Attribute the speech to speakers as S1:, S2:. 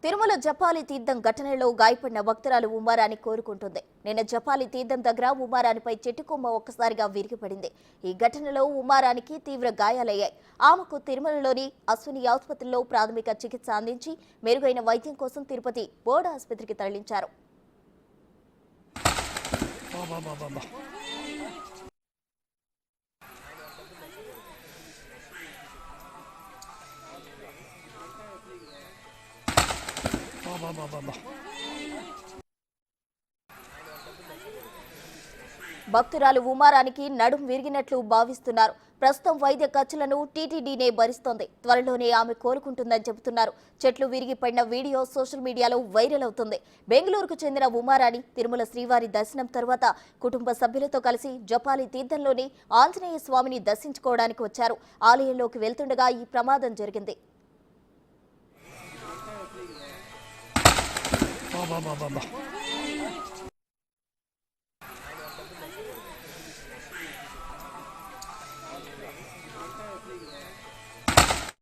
S1: తిరుమల జపాలి తీర్థం ఘటనలో గాయపడిన భక్తురాలు ఉమారాణి కోరుకుంటుంది. నిన్న జపాలి తీర్థం దగ్గర ఉమారాణిపై చెట్టు కొమ్మ ఒక్కసారిగా విరిగిపడింది. ఈ ఘటనలో ఉమారాణికి తీవ్ర గాయాలయ్యాయి. ఆమెకు తిరుమలలోని అశ్విని ఆసుపత్రిలో ప్రాథమిక చికిత్స అందించి మెరుగైన వైద్యం కోసం తిరుపతి బోర్డు ఆసుపత్రికి తరలించారు. భక్తురాలు ఉమారానికి నడుం విరిగినట్లు భావిస్తున్నారు. ప్రస్తుతం వైద్య ఖర్చులను టీటీడీనే భరిస్తోంది. త్వరలోనే ఆమె కోలుకుంటుందని చెబుతున్నారు. చెట్లు విరిగి పడిన వీడియో సోషల్ మీడియాలో వైరల్ అవుతుంది. బెంగళూరుకు చెందిన ఉమారాణి తిరుమల శ్రీవారి దర్శనం తర్వాత కుటుంబ సభ్యులతో కలిసి జపాలి తీర్థంలోని ఆంజనేయ స్వామిని దర్శించుకోవడానికి వచ్చారు. ఆలయంలోకి వెళ్తుండగా ఈ ప్రమాదం జరిగింది.